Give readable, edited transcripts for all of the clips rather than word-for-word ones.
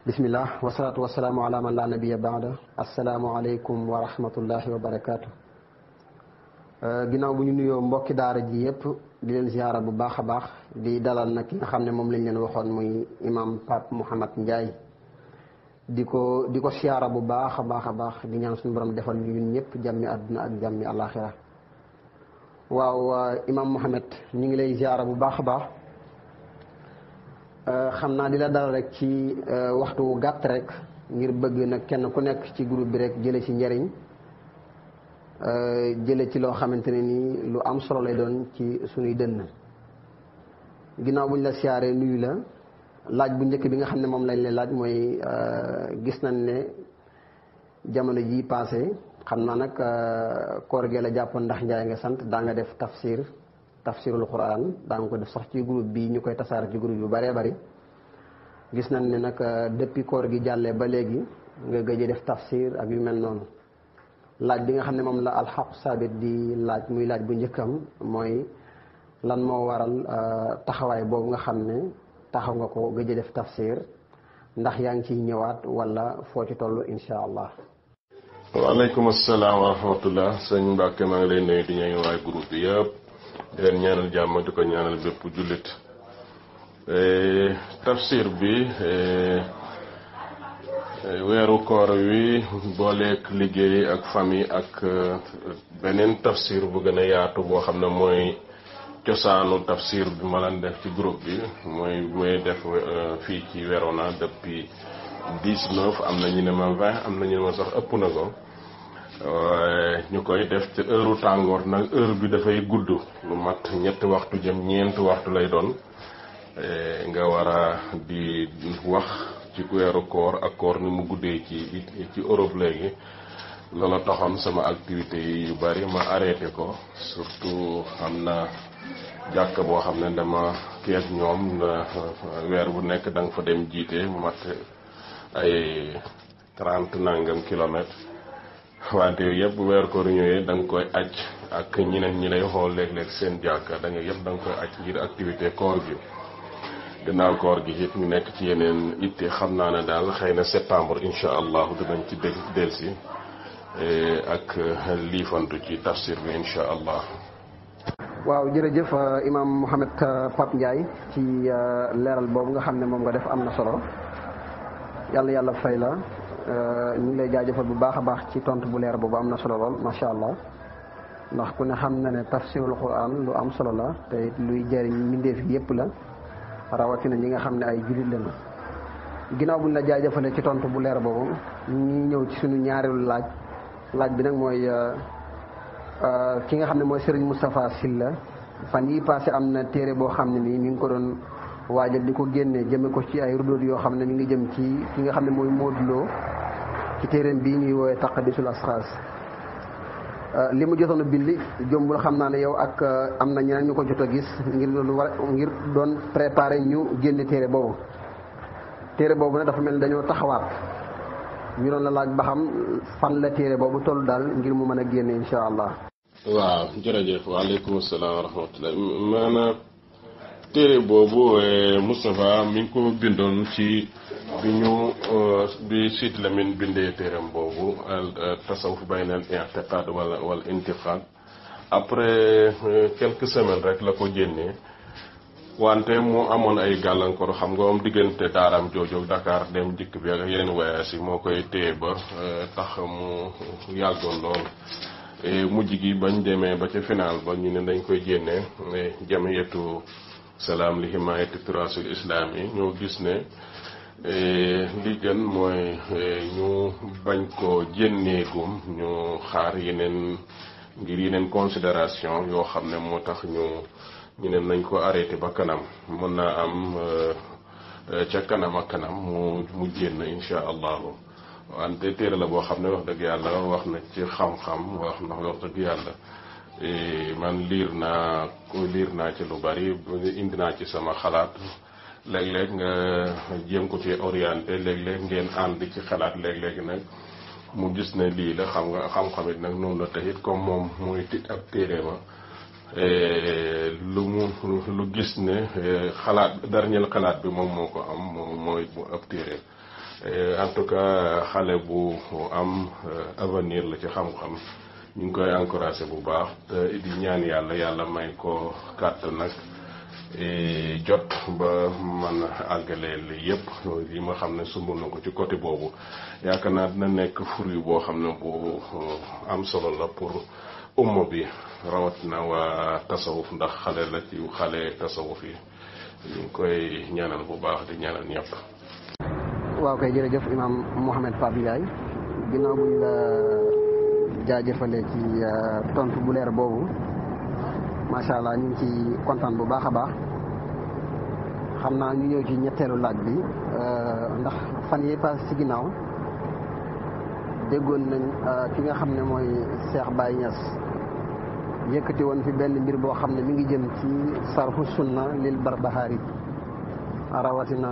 bismillah wasalaatu wasalaamu ala man la nabiya baada assalaamu aleykum wa rahmatullahi wa barakaatu. Ginnaaw bu ñu nuyoo mbokki daara ji yëpp di leen ziyaara bu baax a baax di dalal nag ki nga xam ne moom lañ leen waxoon muy imam Pape Mouhamed Ndiaye di ko siyaara bu baax a baax di ñaan suñu borom defal ñu ñun ñëpp jàmmi àdduna ak jàmmi àllaaxira. waaw imam Mouhamed ñu ngi lay ziyaara bu baax a baax. xam naa di la dalal rek ci waxtu wu gàtt rek ngir bëgg nag kenn ku nekk ci groupe bi rek jële ci njariñ jële ci loo xamante ne nii lu am solo lay doon ci suñuy dënn. ginnaaw buñ la siyaaree nuyu la laaj bu njëkk bi nga xam ne moom lañ lay laaj mooy gis nañ ne jamono ji passé xam naa nag koor gee la jàppoon ndax Njaay nga sant daa nga def tafsirul Quran daa nga ko def sax ci groupe bi ñu koy tasaare ci groupe yu bëree bëri. gis nañ ne nag depuis koor gi jàllee ba léegi nga gëj a def tafsir ak yu mel noonu. laaj bi nga xam ne moom la alxaq saabit di laaj muy laaj bu njëkkam mooy lan moo waral taxawaay boobu nga xam ne taxaw nga ko gëj a def tafsir ndax yaa ngi ciy ñëwaat wala foo ci toll insha allah. waaleykum asalaam wa rahmatullah sëñ Mbàkke maa ngi lay nuyu di ñuy waay groupe bi yëpp di leen ñaanal jàmm di ko ñaanal bépp jullit. tafsir bi weeru koor wi booleeg liggéey ak famille ak beneen tafsir bu gën a yaatu boo xam ne mooy cosaanu tafsir bi ma leen def ci groupe bi mooy def fii ci Verona depuis 19 am na ñu ne ma 20 am na ñu ne ma sax ëpp na ko ñu koy def ci heure tàngoor nag heure bi dafay gudd lu mat 3 waxtu jëm 4 waxtu lay doon nga war a di wax ci weeru koor ak koor ni mu guddee ci Europe léegi loola taxoon sama activité yi yu bari ma arrêté ko surtout am na jàkk boo xam ne dama kii ak ñoom weer bu nekk da nga fa dem jiite mu mat ay 30 nangam kilomètres wante yooyu yëpp bu weer koor ñëwee da nga koy aj ak ñeneen ñi lay xool léeg-léeg seen jàkka da nga yëpp da nga koy aj ngir activité koor gi. gannaaw koor gi it ñu nekk ci yeneen itte xam naa ne daal xëy na septembre incha allahu dinañ ci delsi ak liifantu ci tafsir bi incha allah. waaw jërëjëf imam Mouhamed Pape Ndiaye ci leeral boobu nga xam ne moom nga def am na solo yàlla fay la ñu ngi lay jaajëfal bu baax a baax ci tontu bu leer boobu am na solo lool macha allah ndax ku ne xam na ne tafsirul Quran lu am solo la te it luy jëriñ mbindeef yépp la. rawatina ñi nga xam ne ay jullit lañu. ginnaaw buñ la jaajëfalee ci tontu bu leer boobu ñu ñëw ci suñu ñaareelu laaj bi nag mooy ki nga xam ne mooy Serigne Moustapha Sylla fan yi passé am na téere boo xam ne nii mi ngi ko doon waajal di ko génnee jëme ko ci ay rudoot yoo xam ne mi ngi jëm ci ki nga xam ne mooy Modou Lo ci téereem bii ñuy woowee Taqdisul Asxaas. li mu jotoon a bind jombul xam naa ne yow ak am na ñeneen ñu ko jot a gis ngir doon préparer ñu génne téere boobu nag dafa mel ni dañoo taxawaat ñu doon la laaj ba xam fan la téere boobu toll daal ngir mu mën a génne insha allah. waaw jërëjëf waaleykum salaam wa rahmatullah maanaam téere boobu Moustapha mi ngi ko bindoon ci bi Sidy Lamine bindee téeram boobu tasawuf bayna al i'tiqad wal intiqad après quelques semaines rek la ko génnee wante mu amoon ay gàllankoor xam nga am diggante daaraam jooju Dakar dem dikk bi ak yeneen voyage yi moo koy téye ba tax mu yàggoon lool. mujj gi bañ demee ba ca final ba ñu ne dañ koy génnee jamiyatu salaam li himayati turasul islam yi ñoo gis ne li gën mooy ñu bañ ko jénneegum ñu xaar yeneen considération yoo xam ne moo tax ñu ne nañ ko arrêté ba kanam mën naa am ca kanam ak kanam mu génn insha allahu wante téere la boo xam ne wax dëgg yàlla wax na ci xam-xam wax dëgg yàlla man liir naa ci lu bari indi naa ci sama xalaat léeg-léeg nga jéem ko ci orienté léeg-léeg ngeen ànd ci xalaat léeg-léeg nag mu gis ne lii la xam nga xam-xam it nag noonu la taxit comme moom muy tit ab téere ma lu gis ne xalaat dernier xalaat bi moom moo ko am moom mooy ab téere en tout cas xale bu am avenir la ci xam-xam ñu ngi koy encouragé bu baax te di ñaan yàlla may ko kàttan nag jot ba mën a àggale li yëpp yi ma xam ne sumb na ko ci côté boobu yaakaar naa dina nekk fruit boo xam ne bu am solo la pour umma bi rawatina waa tasawuf ndax xale la ci xale tasawuf yi ñu ngi koy ñaanal bu baax di ñaanal ñëpp. waaw kay jërëjëf imam Mouhamed Pape Ndiaye ginnaaw buñ la jaajëfalee ci tontu bu leer boobu macha allah ñu ngi ci kontaan bu baax a baax xam naa ñu ñëw ci ñetteelu laaj bi ndax fan yii paase ci ginnaaw déggoon nañ ki nga xam ne mooy Cheikh Baye Niass yëkkati woon fi benn mbir boo xam ne mi ngi jëm ci sarfu sunna lil Barbahari rawatina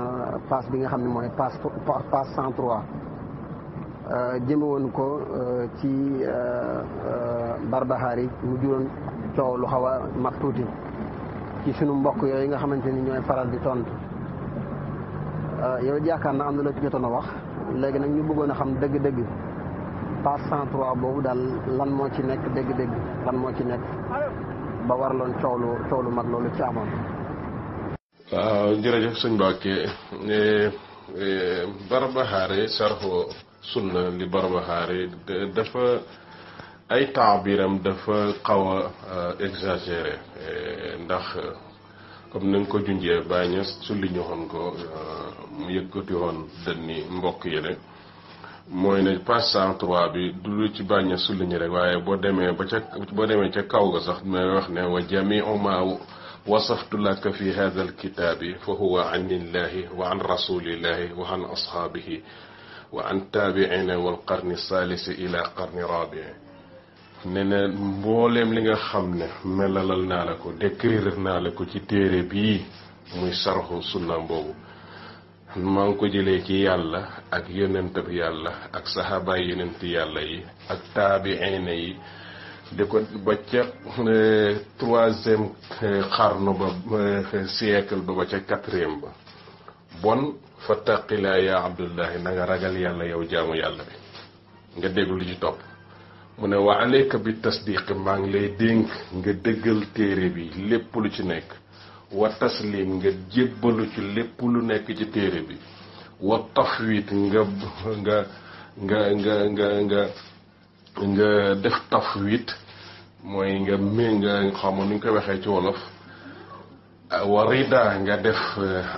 passe bi nga xam ne mooy passe 103 jëme woon ko ci Barbahari mu juróon coow lu xaw a mag tuuti ci sunu mbokk yooyu nga xamante ni ñooy faral di tontu yow yaakaar na am na la ci jotoon a wax léegi nag ñu bëggoon a xam dëgg-dëgg passe 103 boobu daal lan moo ci nekk dëgg-dëgg lan moo ci nekk ba waraloon coow lu mag loolu ci amoon. waaw jërëjëf sëñ Mbacke Barbahari sarxu sunna li Barbahari dafa ay taabiram dafa xaw a exagéré ndax comme ni nga ko junjee Baye Niass sulli ñu xoon ko mu yëkkati woon dënni mbokk yi rek mooy ne passe 103 bi du lu ci Baye Niass sulli ñu rek waaye boo demee ca kaw ga sax may wax ne wa jamiu ma wasaftu laka fi hada alkitaabi fa huwa an illahi wa an rasulillahi wa an ashaabihi wa an taabiina wal qarni salisi ila qarni rabii ne na mbooleem li nga xam ne melalal naa la ko décrire naa la ko ci téere bii muy sarxu sunna boobu maa ngi ko jëlee ci yàlla ak yonent bi yàlla ak saxaabaay yonent yàlla yi ak taabiina yi di ko ba ca troisième xarnu ba siècle ba ca quatrième ba bon fattaqilaa yaa abdullahi na nga ragal yàlla yow jaamu yàlla bi nga déglu li ci topp mu ne wa alayka bi tasdiq maa ngi lay dénk nga dëggal téere bi lépp lu ci nekk wa taslim nga jébbalu ci lépp lu nekk ci téere bi wa tafwit nga def tafwit mooy nga xam nu ñu koy waxee ci wolof wa rida nga def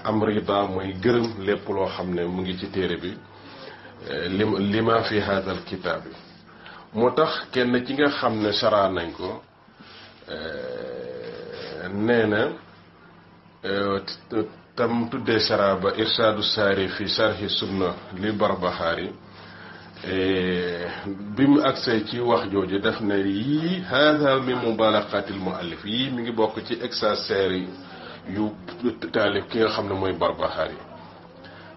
am rida mooy gërëm lépp loo xam ne mu ngi ci téere bi lima fi hada al kitaab bi moo tax kenn ci nga xam ne saraa nañ ko nee na tam tuddee saraa ba irsaadu saari fi sarhi sunna li Barbahari bi mu agsee ci wax jooju def ne yii hada min mubalaqatil muallif yii mi ngi bokk ci exagère yu taalif ki nga xam ne mooy Barbahari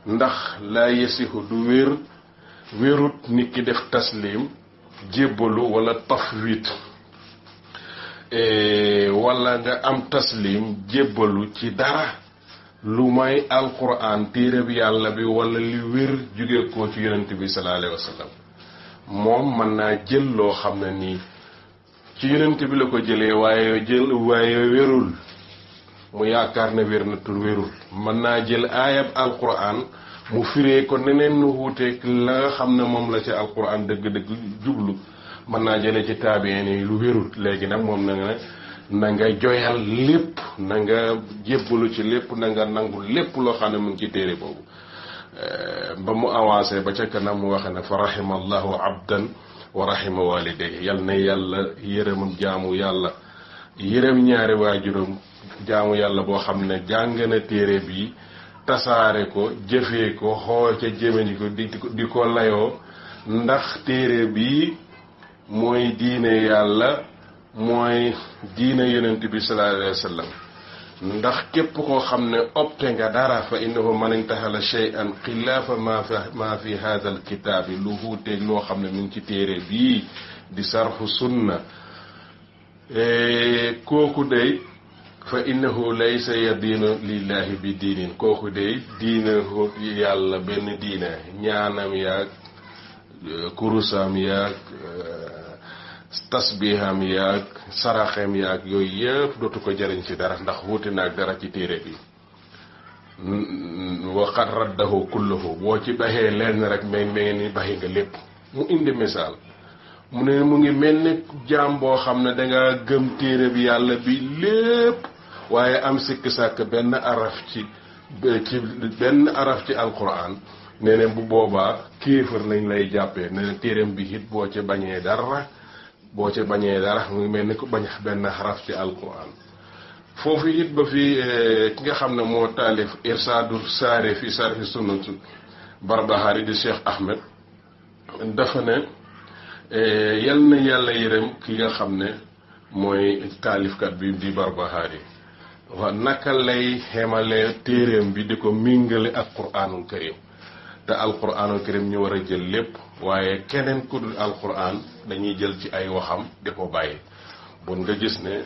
ndax laa yesihu du wérut nit ki def taslim jébbalu wala tafwit wala nga am taslim jébbalu ci dara lu may alquran téere bi yàlla bi wala li wér jóge ko ci yonent bi sallallahu alayhi wa sallam moom mën naa jël loo xam ne nii ci yonent bi la ko jëlee waaye wérul mu yaakaar ne wér na tur wérul mën naa jël aayab alquran mu firee ko neneen nu wuuteeg la nga xam ne moom la ci alquran dëgg-dëgg jublu mën naa jëlee ci taabiyeen yi lu wérul léegi nag moom na nga joyal lépp na nga jébbalu ci lépp na nga nangu lépp loo xam ne mu ngi ci téere boobu ba mu avancé ba ca kanam mu waxe ne fa rahima allahu abdan wa rahima walidayhi yal na yàlla yërëmam jaamu yàlla yërëm ñaari waajuram jaamu yàlla boo xam ne jàng na téere bi tasaare ko jëfee ko xool ca jémani ko di ko layoo ndax téere bi mooy diine yàlla mooy diine yonent bi sallallahu alayhi wa sallam ndax képp koo xam ne opte nga dara fa innahu man intahala shay'an xilaafa ma fi hada al kitaabi lu wuuteeg loo xam ne mu ngi ci téere bii di sarxu sunna kooku day fa innahu laysa yadinu lillahi bi diinin kooku de diina yàlla benn diina ñaanam yaag kurusam yaag tasbiham yaag saraxem yaag yooyu yëpp dootu ko jariñ ci dara ndax wuute naag dara ci téere bi waqad raddahu kulluhu boo ci baxee lenn rek mel ni baxi nga lépp mu indi misaal mu ne mu ngi mel ni jaam boo xam ne danga gëm téere bi yàlla bi lépp waaye am sikk sàkk benn araf ci benn araf ci alquran nee na bu boobaa kéefër lañ lay jàppee nee na téereem bi it boo ca bañee dara mu ngi mel ni ku bañ benn xaraf ci alquran foofu it ba fi ki nga xam ne moo taalif irsaadu saare fi sarfi sunnatu Barbahari di Cheikh Ahmed dafa ne yal na yàlla yërëm ki nga xam ne mooy taalifkat bi di Barbahari wa naka lay xemale téereem bi di ko mingale ak quraanul karim te alquranul karim ñu war a jël lépp waaye keneen ku dul alquran dañuy jël ci ay waxam di ko bàyyi bon nga gis ne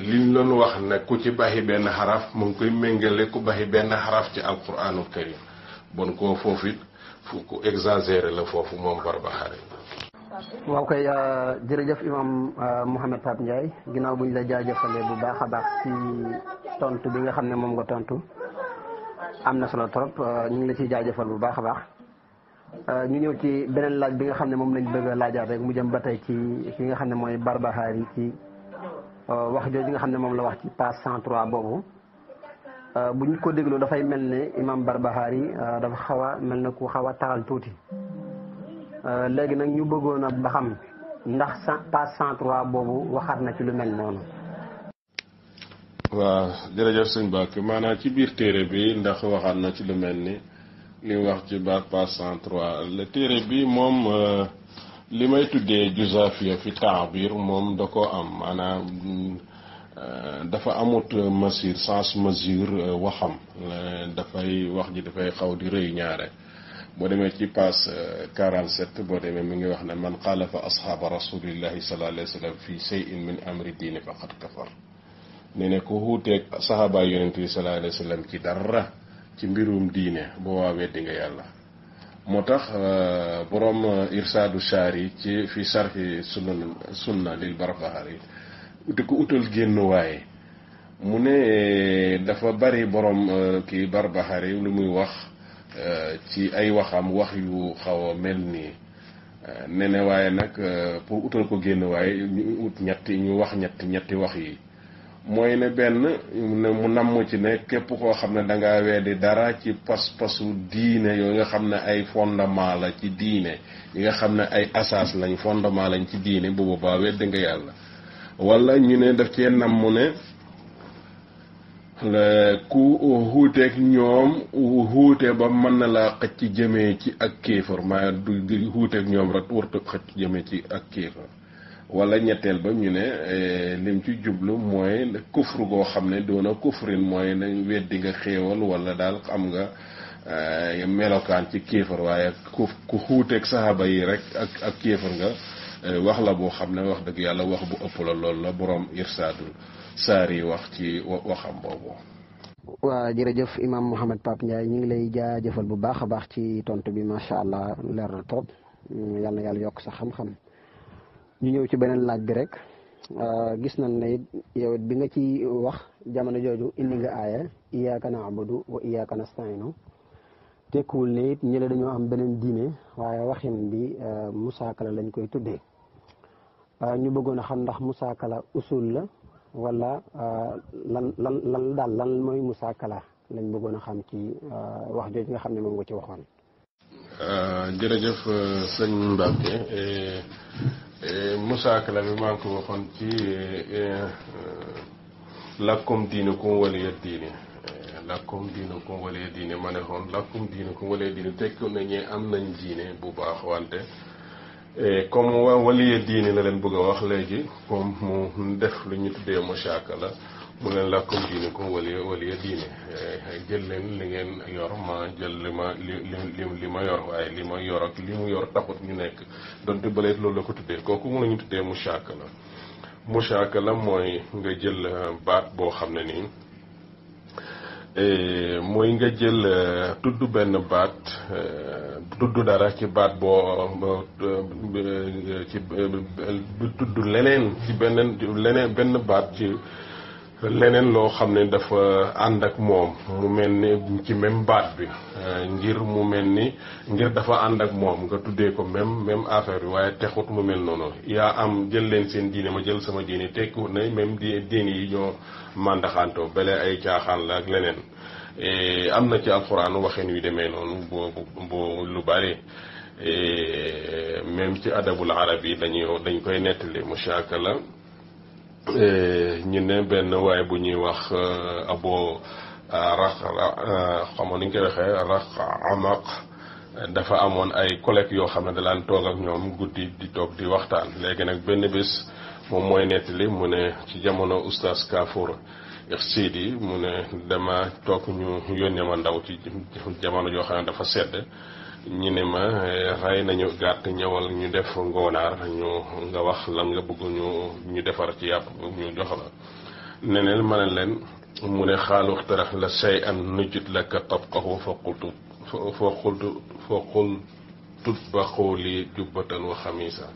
liñ doon wax ne ku ci baxi benn xaraf mu ngi koy méngale ku baxi benn xaraf ci alquranul karim bon koo foofu it fu ko exagéré la foofu moom Barbahari. waaw kay jërëjëf imam Mouhamed Pape Ndiaye ginnaaw bu ñu la jaajëfalee bu baax a baax ci tontu bi nga xam ne moom nga tontu am na solo trop ñu ngi la ciy jaajëfal bu baax a baax ñu ñëw ci beneen laaj bi nga xam ne moom lañ bëgg a laajaat rek mu jëm ba tey ci ki nga xam ne mooy Barbahari ci wax jooju nga xam ne moom la wax ci page 103 boobu bu ñu ko dégloo dafay mel ne imam Barbahari dafa xaw a mel na ku xaw a taxal tuuti léegi nag ñu bëggoon a ba xam ndax page 103 boobu waxaat na ci lu mel noonu. waaw jërëjëf sëñ Bakk maanaam ci biir téere bi ndax waxaat na ci lu mel ni li wax ci baat page 103 le téere bi moom li may tuddee juzafiya fi taabir moom da ko am maanaam dafa amut mesure sans mesure waxam dafay wax ji dafay xaw di rëy ñaare boo demee ci page 47 boo demee mi ngi wax ne man xaalafa ashaaba rasulillahi sallallahu alayhi wa sallam fi shay'in min amri diini faqad kafar ne ne ku xuuteeg saxaabaay yonent bi sallallahu alayhi wa sallam ci dara ci mbirum diine boo waa weddi nga yàlla moo tax borom irsaadu shaari ci fi sarfi sunna lil Barbahari di ko utal génn waaye mu ne dafa bari borom kii Barbahari lu muy wax ci ay waxam wax yu xaw a mel nii ne ne waaye nag pour utal ko génn waaye ñu ut ñu wax ñetti wax yi mooy ne benn mu namm ci ne képp koo xam ne dangaa weddi dara ci pas-pasu diine yooyu nga xam ne ay fondement la ci diine yi nga xam ne ay asas lañ fondement lañ ci diine bu boobaa weddi nga yàlla wala ñu ne daf cee namm ne ku xuuteeg ñoom xuute ba mën na laa xëcc jëmee ci ak kéefar maa du di xuuteeg ñoom rek warta xëcc jëmee ci ak kéefar wala ñetteel ba ñu ne lim ci jublu mooy kufru goo xam ne doona kufrin mooy na weddi nga xéewal wala daal xam nga melokaan ci kéefar waaye ku xuuteeg saxaaba yi rek ak kéefar nga wax la boo xam ne wax dëgg yàlla wax bu ëpp la loolu la borom irsaadul saar yi wax ci waxam boobu. waa jërëjëf imam Mouhamed Pape Ndiaye ñu ngi lay jaajëfal bu baax a baax ci tontu bi macha allah leer na trop yal na yàlla yokk sa xam-xam. ñu ñëw ci beneen laaj bi rek gis nañ ne yow bi nga ci wax jamono jooju indi nga aaya iyyaka na'budu wa iyyaka nasta'inu tekkuwul ne it ñële dañoo am beneen diine waaye waxin bi musaakala lañ koy tuddee ñu bëggoon a xam ndax musaakala usul la wala lan daal lan mooy musaakala lañ bëggoon a xam ci wax jooju nga xam ne moom nga ci waxoon. jërëjëf sëñ Mbacke musaakala bi maa ngi ko waxoon ci lakkum diinukum waliya diine lakkum diinukum waliya diine ma ne xoon lakkum diinukum waliya diine tekki na ñee am nañ diine bu baax wante comme waliya diine la leen bëgg a wax léegi comme mu def lu ñu tuddee musaakala mu leen lakkum diinukum waliya diine jël leen li ngeen yor ma jël li ma yor waaye li ma yor ak li mu yor taxut ñu nekk donte baleet loolu la ko tuddee kooku mu la ñu tuddee musaakala mushakala mooy nga jël baat boo xam ne nii mooy nga jël tudd benn baat tudd dara ci baat boo ci tudd leneen ci benn baat ci leneen loo xam ne dafa ànd ak moom mu mel ni ci même baat bi ngir mu mel ni ngir dafa ànd ak moom nga tuddee ko même affaire bi waaye texut mu mel noonu yaa am jël leen seen diine ma jël sama diine tekkiwut ne même diine yi ñoo màndaxantoo bele ay caaxaan la ak leneen am na ci alxuraan waxin wi demee noonu boo lu bari même ci adabul arab yi dañ koy nettali mushakala ñu ne benn waaye bu ñuy wax abo xamoon ni ñu koy waxee rax amaq dafa amoon ay collègues yoo xam ne da daan toog ak ñoom guddi di toog di waxtaan léegi nag benn bés moom mooy nettali mu ne ci jamono oustaz Kaafour Sidi mu ne dama toog ñu yónnee ma ndaw ci jamono yoo xam ne dafa sedd ñu ne ma rey nañu gàtt ñëwal ñu def ngoonaar nga wax lan nga bëgg ñu defar ci yàpp ñu jox la neneen ma ne leen mu ne xaalu tarax la say an nujut la ka tabqahu fa qultu ba xooli jubbatan wa xamisa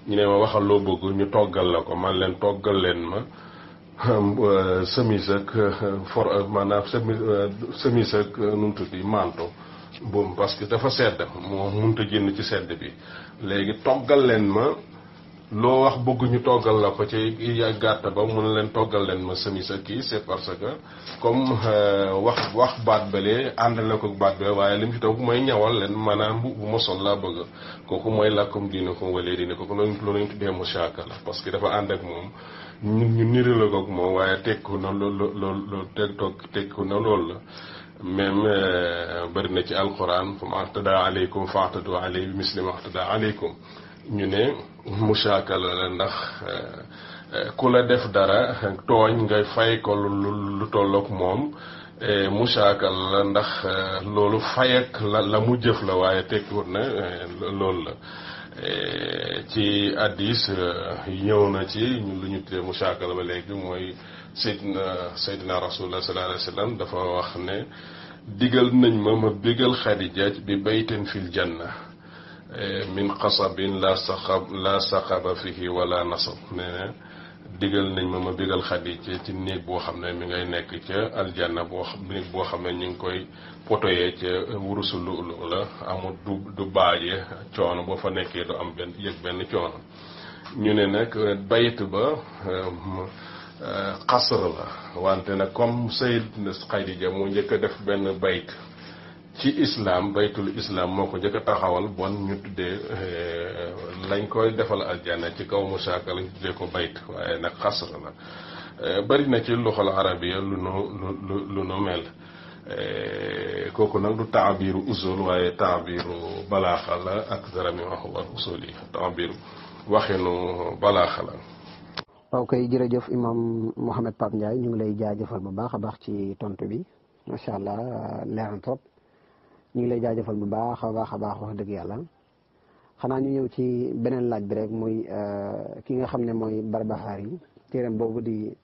ñu ne ma waxal loo bëgg ñu toggal la ko man leen toggal leen ma chemise ak maanaam chemise ak nu mu tuddi manteau boobu parce que dafa sedd moo munta génn ci sedd bi léegi toggal leen ma loo wax bëgg ñu toggal la ko ci gàtt ba mun leen toggal leen ma chemise ak kii c'est parce que comme wax baat balee ànd na ko baat ba waaye li mu ci toog mooy ñawal leen maanaam bu ma sol laa bëgg kooku mooy làkkum diine ko walee diine kooku loolu lañu tuddee mushakala parce que dafa ànd ak moom ñu niri la koog moom waaye tekku na loolu tekku na loolu la même bëri na ci alquran fa ma ahtada aleykum fa ahtadu aley bi misli ma ahtada aleykum ñu ne mushakala la ndax ku la def dara tooñ ngay fay ko lu tolloog moom mushakala la ndax loolu fayak la mu jëf la waaye tekkiwut na loolu la ci addis ñëw na ci lu ñu tuddee mushakala ba léegi mooy Seydina Rasulullah sallallahu alayhi wa sallam dafa wax ne digal nañ ma bégal Xadija bi baytin fil janna min qasabin la saqaba fihi wala nasab nee na digal nañ ma bégal Xadija ci néeg boo xam ne mi ngay nekk ca aljanna néeg boo xam ne ñu ngi koy potoyee ca wurusu lu la amul du baaje coono boo fa nekkee du am benn coono ñu ne nag bayt ba xasr la wante nag comme Sayyidna Xadija moo njëkk a def benn bayt ci islam baytul islam moo ko njëkk a taxawal bon ñu tuddee lañ koy defal aljanna ci kaw mushakala lañ tuddee ko bayt waaye nag xasr la bari na ci luxal arabiya lu nu mel kooku nag du taabiru usul waaye taabiru balaaxa la ak dara mi wax war usul yi taabiru waxinu balaaxa la. waaw kay jërëjëf imam Mouhamed Pape Ndiaye ñu ngi lay jaajëfal bu baax a baax ci tontu bi macha allah leer na trop ñu ngi lay jaajëfal bu baax a baax wax dëgg yàlla xanaa ñu ñëw ci beneen laaj bi rek muy ki nga xam ne mooy Barbahari yi téeram boobu di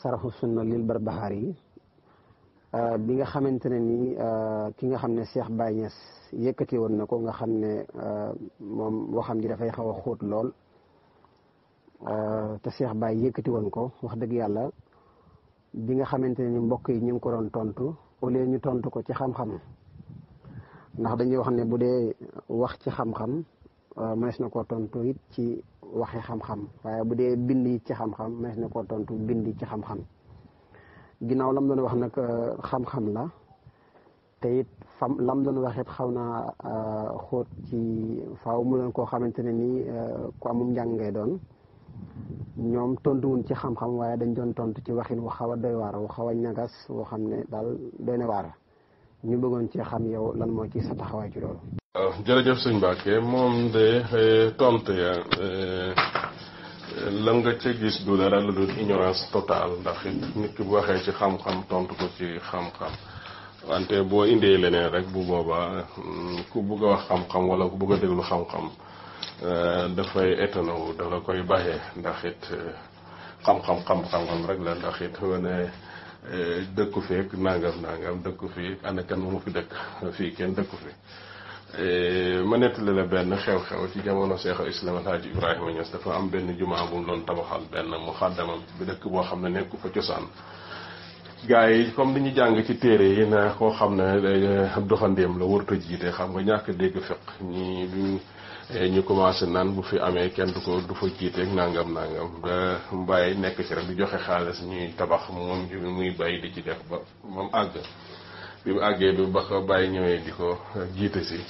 saraxu sunna lil Barbahari yi bi nga xamante ne ni ki nga xam ne Cheikh Baye Niass yëkkati woon na ko nga xam ne moom waxam ji dafay xaw a xóot lool te Cheikh Baye yëkkati woon ko wax dëgg yàlla bi nga xamante ne ni mbokk yi ñu ngi ko doon tontu au lieu ñu tontu ko ci xam-xam ndax dañuy wax ne bu dee wax ci xam-xam mënees na koo tontu it ci waxi xam-xam waaye bu dee bind it ci xam-xam mënees na koo tontu bind ci xam-xam ginnaaw lam doon wax nag xam-xam la te it lam doon wax it xaw naa xóot ci faaw mu doon koo xamante ne nii ku amum njàng ngay doon ñoom tontuwuñ ci xam-xam waaye dañ doon tontu ci waxin wu xaw a doy waar wu xaw a ñagas woo xam ne daal doy na waar ñu bëggoon ci xam yow lan moo ci sa taxawaay ci loolu. jërëjëf sëñ Mbacke moom de tontu ya la nga ca gis du dara lu dul ignorance totale ndax it nit ki bu waxee ci xam-xam tontu ko ci xam-xam wante boo indee leneen rek bu boobaa ku bëgg a wax xam-xam wala ku bëgg a déglu xam-xam dafay étonné wu da la koy bàyyee ndax it xam-xam rek la ndax it wane dëkku feek nangam dëkku fi ana kan mu fi dëkk fii kenn dëkku fi. ma nettali la benn xew-xew ci jamono Seexul Islam Alaaji Ibrahima Niass dafa am benn jumaa bu mu doon tabaxal benn mu xàddamam bi dëkk boo xam ne nekku fa cosaan. gaa yi comme ni ñu jàng ci téere yi na koo xam ne doxandéem la warut a jiite xam nga ñàkk dégg fiq ñu commencé naan bu fi amee kenn du fa jiite nangam ba mbàyyi nekk ci rek di joxe xaalis ñuy tabax moom muy bàyyi di ci def ba moom àgg. bi mu àggee bi ba ko bàyyi ñëwee di ko jiite si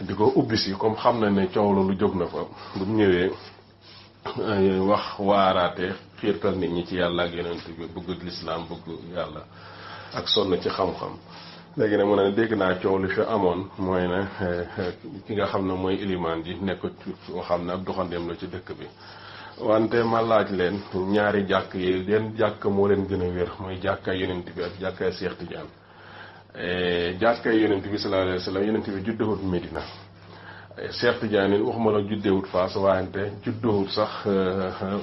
di ko ubbi si comme xam na ne coow la lu jóg na fa bu mu ñëwee wax waaraate xiirtal nit ñi ci yàlla ak yonent bi bëgg lislaam bëgg yàlla ak sonn ci xam-xam. léegi nag mu ne dégg naa coow li fi amoon mooy ne ki nga xam ne mooy ilimaan ji nekk koo xam ne ab doxandeem la ci dëkk bi wante ma laaj leen ñaari jàkk yi leen jàkk moo leen gën a wér mooy jàkkaay yonent bi ak jàkkaay Seex Tijaan. jàkkaay yonent bi sallallahu alayhi wa sallam yonent bi juddewut Medina Seex Tijaan yi waxuma la juddewut Faas waayante juddewut sax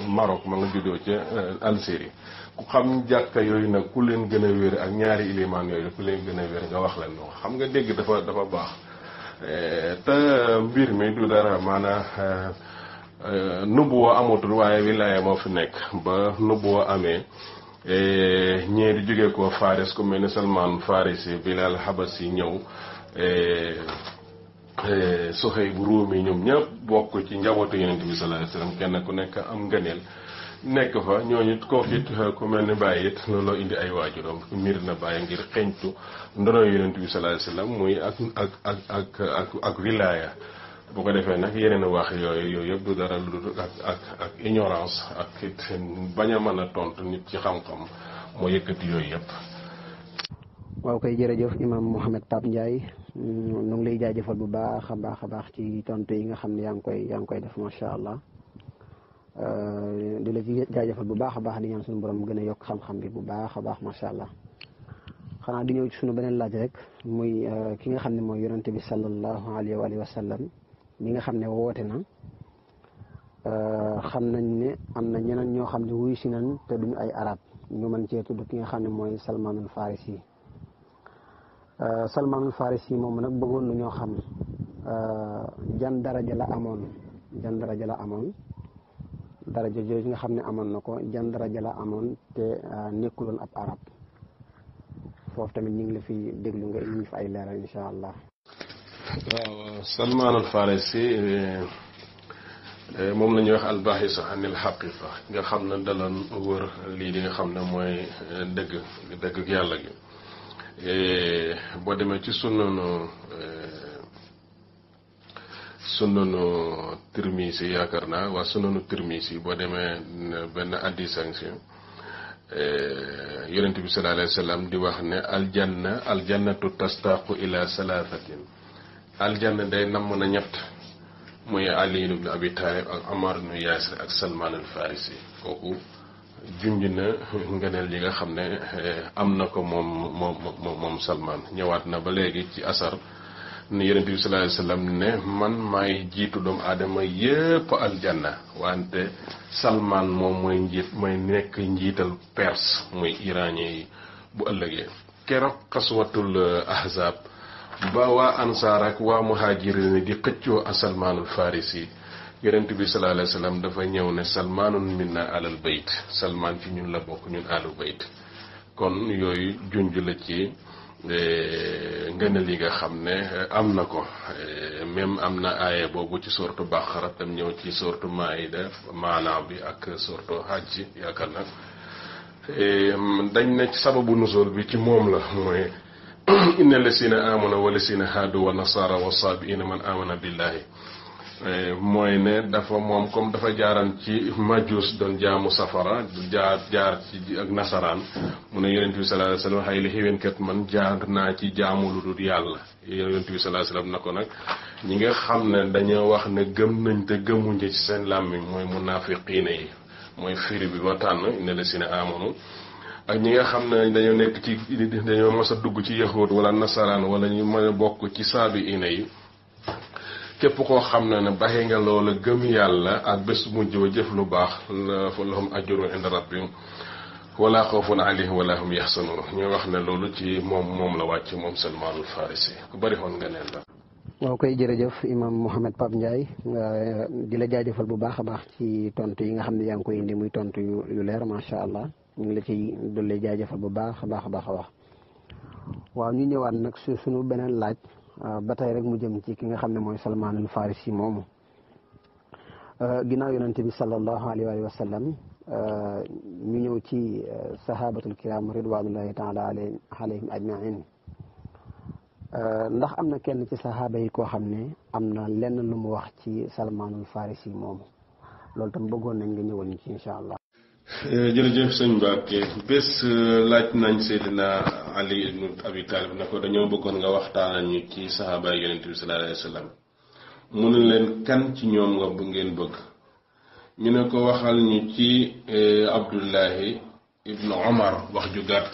Maroc ma nga juddoo ca Algérie ku xam jàkka yooyu nag ku leen gën a wér ak ñaari ilimaan yooyu ku leen gën a wér nga wax leen noo xam nga dégg dafa baax te mbir mi du dara maanaam nubuwa amatul waaye wilaaya moo fi nekk ba nubuwa amee ñee di jóge ko Faris ku mel ni Salman Farisi Bilal Habasi ñëw Suhayb Ruumi ñoom ñëpp bokk ci njabootu Yonent bi sallallahu alayhi wasallam kenn ku nekk am ngëneel nekk fa ñooñu kooku it ku mel ni Baye it looloo indi ay waajuram mbir na Baye ngir xeñtu ndono Yonent bi sallallahu alayhi wasallam muy ak wilaaya bu ko defee nag yeneen wax yooyu yëpp du dara lu dul ak ignorance ak it bañ a mën a tontu nit ci xam-xam moo yëkkati yooyu yëpp. waaw koy jërëjëf imam Mouhamed Pape Ndiaye ñu ngi lay jaajëfal bu baax a baax ci tontu yi nga xam ne yaa ngi koy def macha allah di la ci jaajëfal bu baax a baax di ñaan suñu borom gën a yokk xam-xam bi bu baax a baax macha allah. xanaa di ñëw ci suñu beneen laaj rek muy ki nga xam ne mooy yonente bi sallallahu alayhi wa sallam mi nga xam ne woote na xam nañ ne am na ñeneen ñoo xam ne wuyu si nañ te duñu ay arab ñu mën cee tudd ki nga xam ne mooy Salmanul Farisi Salmanul Farisi moom nag bëggoon na ñoo xam jan daraja la amoon daraja jooju nga xam ne amoon na ko jan daraja la amoon te nekkuloon ab arab foofu tamit ñu ngi la fi déglu nga indi fa ay leeral insha allah. waaw Salman al Farisi moom la ñuy wax albahis anil haqiqa nga xam ne daloon wër lii di nga xam ne mooy dëgg yàlla gi boo demee ci sunnanu Tirmisi yaakaar naa waa sunnanu Tirmisi boo demee benn hadiis si yonent bi sallallahu alayhi wa sallam di wax ne aljannatu tastaqu ila salaasatin aljanna day namm na ñett muy Ali ibn Abi Talib ak Ammar ibn Yasir ak Salman al Farisi kooku junj na ngëneel yi nga xam ne am na ko moom Salman ñëwaat na ba léegi ci asar ni yonent bi sallallahu alayhi wasallam ne man maay jiitu doomu aadama yépp aljanna wante Salman moom mooy nekk njiital Perse muy iranien yi bu ëllëgee keroog xaswatul ahzab ba waa ansaar ak waa muhajirin di xëccoo a Salmanul Farisi yonent bi sallallahu alayhi wasallam dafa ñëw ne Salmanun minna alal bayt Salman ci ñun la bokk ñun alal bayt kon yooyu junj la ci ngëneel yi nga xam ne am na ko même am na aaya boobu ci sortu Baqara tam ñëw ci sortu Maïda maanaa bi ak sortu Hajj yaakaar na dañ ne ci sababu nusul bi ci moom la mooy inna lasina amana wa lasina haadu wa nasara wa sabiina man amana billahi mooy ne dafa moom comme dafa jaaran ci majus doon jaamu safara jaar ci ak nasaraan mu ne yonent bi sallallahu alayhi wasallam xay li xéwénkat man jaar naa ci jaamu lu dul yàlla yonent bi sallallahu alayhi wasallam na ko nag ñi nga xam ne dañoo wax ne gëm nañ te gëmuñ ci seen làmmiñ mooy munaafiqiina yi mooy firi bi ba tànn inna lasina amanu ak ñi nga xam ne dañoo nekk ci dañoo mos a dugg ci yahuud wala nasaraan wala ñu mën a bokk ci saabi ina yi képp koo xam ne baxee nga loola gëm yàlla ak bés mujj ba jëf lu baax fa lahum ajrun inda rabbihim wala xawfun alayhim wala hum yaxsanun ñu wax ne loolu ci moom la wàcc moom Salmaanul Farisi ku bari xoon nga neen la. waaw koy jërëjëf imam Mouhamed Pape Ndiaye di la jaajëfal bu baax a baax ci tontu yi nga xam ne yaa ngi koy indi muy tontu yu leer macha allah ñu ngi la ciy dolli jaajëfal bu baax a baax a baax a wax. waaw ñu ñëwaat nag suñu beneen laaj ba tey rek mu jëm ci ki nga xam ne mooy Salmaanul Farisi moomu ginnaaw yonente bi sallallahu alayhi wa sallam ñu ñëw ci sahabatul kiram ridwanullahi taala alayhim ajmain ndax am na kenn ci sahaaba yi koo xam ne am na lenn lu mu wax ci Salmaanul Farisi moomu loolu tam bëggoon nañ nga ñëwal ñu ci incha allah. jërëjëf sëñ Mbacke bés laaj nañ Seydina Ali ibnu Abi Talib na ko dañoo bëggoon nga waxtaanal ñu ci sahaaba yi yonent bi sallallahu alayhi wa sallam mu ne leen kan ci ñoom nga bu ngeen bëgg ñu ne ko waxal ñu ci Abdullahi ibnu Omar wax ju gàtt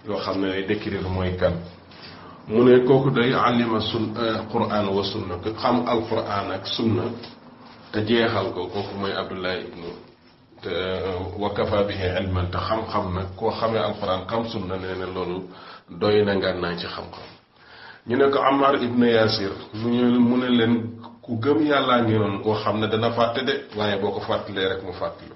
yoo xam ne lay décrire mooy kan mu ne kooku day alima Qur'an wa sunna ko xam alquran ak sunna te jeexal ko kooku mooy Abdullahi ibnu te wakafa bihi ilman te xam-xam nag koo xamee alquran xam sunna nee na loolu doy na nga naan ci xam-xam ñu ne ko Ammar ibnu Yasir mu ne leen ku gëm yàllaa ngi noonu koo xam ne dana fàtte de waaye boo ko fàttalee rek mu fàttali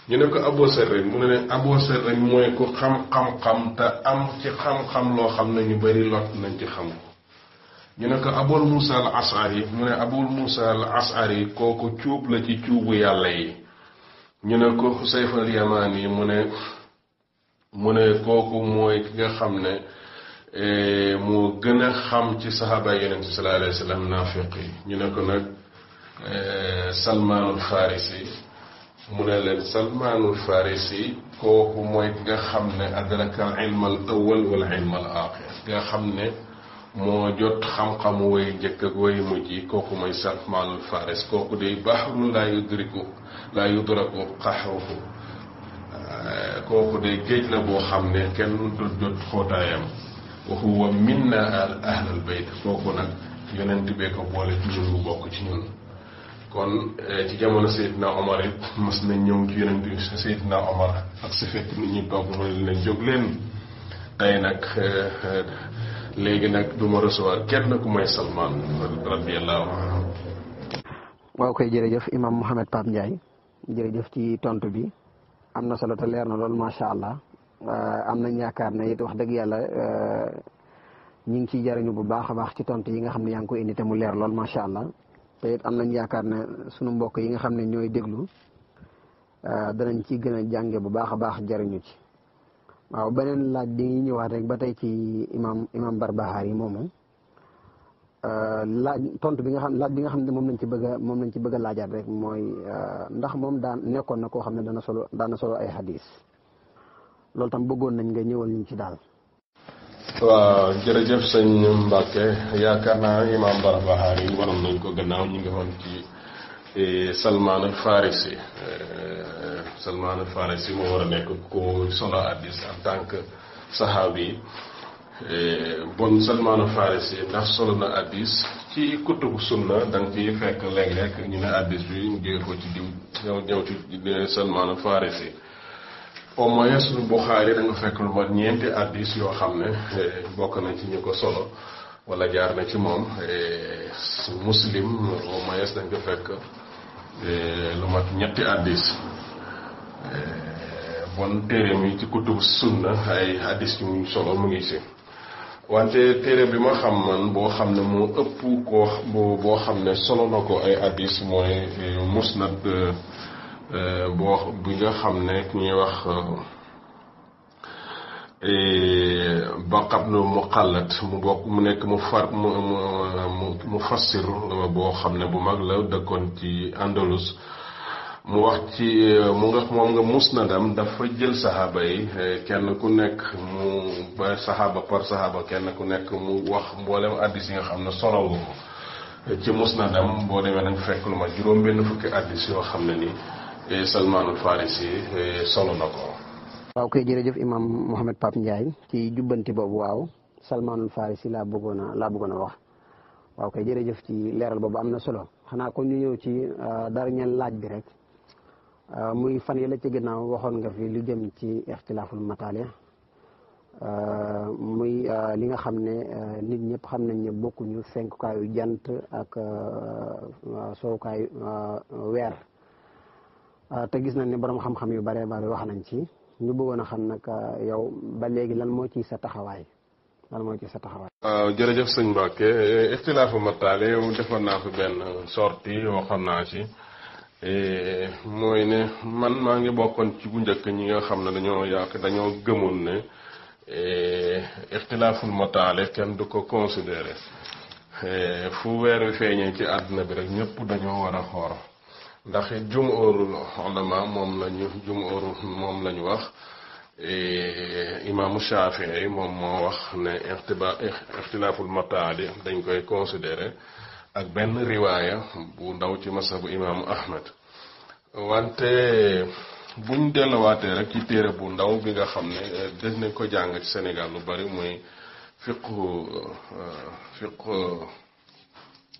ñu ne ko Abu Sarr mu ne leen Abu Sarr mooy ku xam-xam-xam te am ci xam-xam loo xam ne ñu bari lot nañ ci xam ko ñu ne ko Abul Musa al Ashari mu ne Abul Musa al Ashari kooku cuub la ci cuubu yàlla yi ñu ne ko Xusayf al Yamani mu ne kooku mooy ki nga xam ne moo gën a xam ci saxaaba yonent bi sallallahu alayhi wa sallam naafiq yi ñu ne ko nag Salmaanul Farisi mu ne leen Salmaanul Farisi kooku mooy ki nga xam ne adraka al ilm al awwal wal ilm al aaxir ki nga xam ne moo jot xam-xamu way njëkk ak way mujj yi kooku mooy Salmaanul Farisi kooku day baxru laa yudraku qaxruhu kooku day géej la boo xam ne kenn du jot xóotaayam wa huwa minna ahlul bayt kooku nag yonent bee ko boole ci ñun bu bokk ci ñun kon ci jamono Seydina Omar it mas nañ ñëw ci yonent bi Seydina Omar ak su fekk nit ñi toog mu ne leen jóg leen tey nag léegi nag du ma recevoir kenn ku may Salman radiyallahu anhu. waaw koy jërëjëf imam Mouhamed Pape Ndiaye jërëjëf ci tontu bi am na solo te leer na loolu macha allah am nañ yaakaar ne it wax dëgg yàlla ñu ngi ciy jariñu bu baax a baax ci tontu yi nga xam ne yaa ngi koy indi te mu leer lool macha allah te it am nañ yaakaar ne sunu mbokk yi nga xam ne ñooy déglu danañ ci gën a jànge bu baax a baax jariñu ci. waaw beneen laaj bi ngi ñëwaat rek ba tey ci imam Barbahari moomu laaj tontu bi nga xam laaj bi nga xam ne moom lañ ci bëgg a laajaat rek mooy ndax moom daan nekkoon na koo xam ne daana solo ay hadis loolu tam bëggoon nañ nga ñëwal ñu ci daal. waaw jërëjëf sëñ Mbacke yaakaar naa imam Barbahari waroon nañ ko gannaaw ñu ngi woon ci Salman al Farisi Salman al Farisi moo war a nekk ku solo hadis en tant que sahabi bon Salman al Farisi ndax solo na hadis ci kutubu sunna da nga ciy fekk léeg-léeg ñu ne hadis bi ñu jóge ko ci diw ñëw ci Salman al Farisi au moins suñu Buxaari da nga fekk lu mat ñeenti hadis yoo xam ne bokk nañ ci ñu ko solo wala jaar na ci moom Muslim au moins dañ ko fekk lu mat ñetti hadis bon téere mi ci kutubu sunna ay hadis yu muy solo mu ngi si wante téere bi ma xam man boo xam ne moo ëpp koo boo xam ne solo na ko ay hadis mooy musnad bi nga xam ne ku ñuy wax Baqab nu Muqallad mu bokk mu nekk mu fassir boo xam ne bu mag la dëkkoon ci Andalus mu wax ci moom nga musnadam dafa jël saxaaba yi kenn ku nekk mu ba saxaaba par saxaaba kenn ku nekk mu wax mboolem addis yi nga xam ne solo ko ci musnadam boo demee nag fekk lu ma juróom benn fukki addis yoo xam ne ni Salmanul Farisi solo na ko. waaw koy jërëjëf imam Mouhamed Pape Ndiaye ci jubbanti boobu waaw Salmanul Farisi laa bëggoon a wax waaw kay jërëjëf ci leeral boobu am na solo xanaa kon ñu ñëw ci dara ñeen laaj bi rek muy fan yële ci ginnaaw waxoon nga fi lu jëm ci ixtilaaful mataali muy li nga xam ne nit ñëpp xam nañ ne bokkuñu fenkukaayu jant ak soowukaayu weer te gis nañ ne borom xam-xam yu bare bare wax nañ ci ñu bëggoon a xam nag yow ba léegi lan moo ci sa taxawaay waaw jërëjëf sëñ Mbacke ixtilaafu mataali yow defoon naa fi benn sortie yoo xam naa ci mooy ne man maa ngi bokkoon ci bu njëkk ñi nga xam ne dañoo gëmoon ne ixtilaaful mataali kenn du ko considéré fu weer wi feeñee ci àdduna bi rek ñëpp dañoo war a xoor ndax jumhurul ulama moom lañu wax imaamu Shafii moom moo wax ne ixtilaaful mataali dañ koy considéré ak benn riwaaya bu ndaw ci masabu imaamu Ahmad wante buñ delluwaatee rek ci téere bu ndaw bi nga xam ne des nañ ko jàng ci Sénégal lu bari muy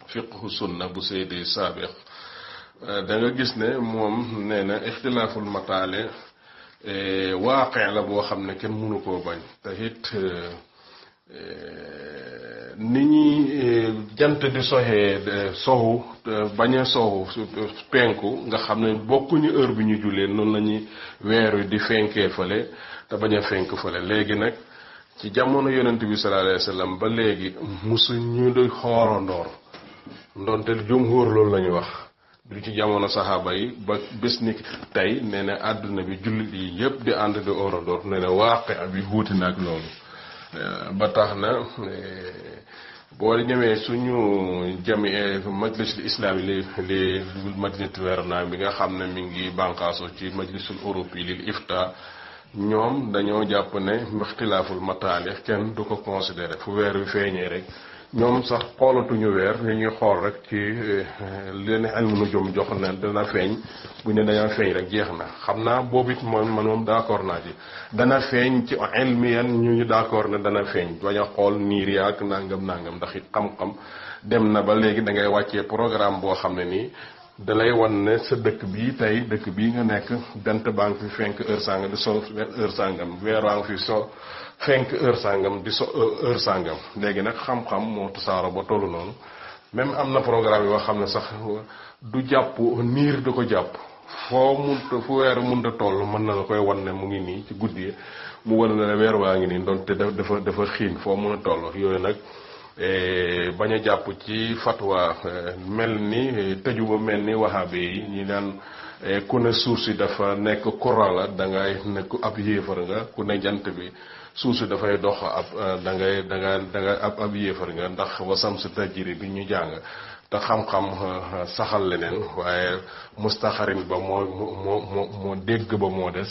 fiqhu sunna bu Seydi Saabiq da nga gis ne moom nee na ixtilaaful mataali waaqe la boo xam ne kenn mënu koo bañ te it ni ñuy jant di soxu bañ a soxu penku nga xam ne bokkuñu heure bi ñu jullee noonu la ñuy weer wi di fenkee fële te bañ a fenk fële léegi nag ci jamono yonent bi sallallahu alayhi wa sallam ba léegi musuñu di xoorandoor ndonte jumhur loolu la ñu wax du ci jamono saxaaba yi ba bés ni tey nee na àdduna bi jullit yi yëpp di ànd di xoorandoor nee na waaqe bi wuute na ak loolu ba tax na boo ñëwee suñu jami majlisul islami li majlisul werna bi nga xam ne mi ngi bànqaaso ci majlisul europe yi lil ifta ñoom dañoo jàpp ne ixtilaaful mataali kenn du ko considéré fu weer wi feeñee rek ñoom sax xoolatuñu weer li ñuy xool rek ci leen ilmu nujum jox ne dana feeñ bu ñu dañoo feeñ rek jeex na xam naa boobu it moom d'accord naa ci dana feeñ ci ilmiyan ñu d'accord ne dana feeñ bañ a xool niir yaak nangam ndax it xam-xam dem na ba léegi da ngay wàccee programme boo xam ne nii dalay wan ne sa dëkk bii nga nekk jant baa ngi fi fenk heure sangam di so heure sangam weer waa ngi fi so fenk heure sangam di so heure sangam léegi nag xam-xam moo tasaaro ba tollu noonu même am na programme yoo xam ne sax du jàpp niir du ko jàpp fu weer munta toll mën na la koy wan ne mu ngi nii ci guddi mu wan na la weer waa ngi nii doon te dafa xiin foo mun a toll yooyu nag bañ a jàpp ci fatwa mel ni tëju ba mel ni wahabe yi ñi naan ku ne suuf si dafa nekk courant la da ngay nekk ab yéefar nga ku ne jant bi suuf si dafay dox da nga ab yéefar nga ndax wasam si tajiri bi ñu jàng te xam-xam saxal leneen waaye mustaxarin ba moo dégg ba moo des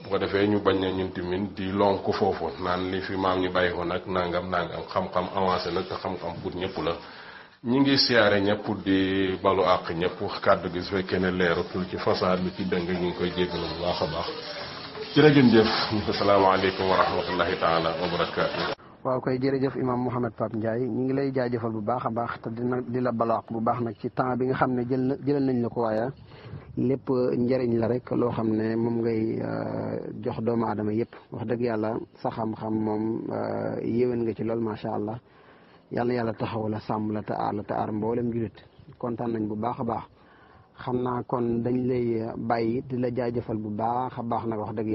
bu ko defee ñu bañ na ñun tamit di lonk foofu naan li fi maam ñu bàyyi ko nag nangam xam-xam avancé nag te xam-xam pour ñëpp la ñi ngi siyaare ñëpp di balu àq ñëpp kàddu gi su fekkee ne leerut lu ci fasaad lu ci dëng ñu ngi koy jéggalu bu baax a baax jërëjëf asalaamaaleykum wa rahmatullahi taala wa barakaatu. waaw koy jërëjëf imam Mouhamed Pape Ndiaye ñu ngi lay jaajëfal bu baax a baax te di la balu àq bu baax nag ci temps bi nga xam ne jëlal nañ la ko waaye lépp njëriñ la rek loo xam ne moom ngay jox doomu aadama yëpp wax dëgg yàlla sa xam-xam moom yéwén nga ci lool macha allah yàlla yàlla taxaw la sàmm la te aar mboolem julit kontaan nañ bu baax a baax xam naa kon dañ lay bàyyi di la jaajëfal bu baax a baax nag wax dëgg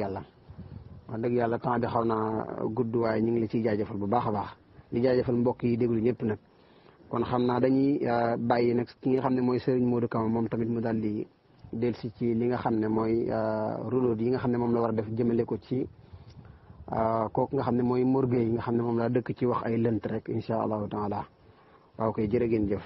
yàlla temps bi xaw naa gudd waaye ñu ngi la ciy jaajëfal bu baax a baax di jaajëfal mbokk yi déglu ñëpp nag kon xam naa dañuy bàyyi nag ki nga xam ne mooy Serigne Modou Kama moom tamit mu daal di dellusi ci li nga xam ne mooy ruloot yi nga xam ne moom la war a def jëmale ko ci kooku nga xam ne mooy morgue yi nga xam ne moom laa dëkk ci wax ay lënt rek incha allahu taala waaw koy jërë ngeen jëf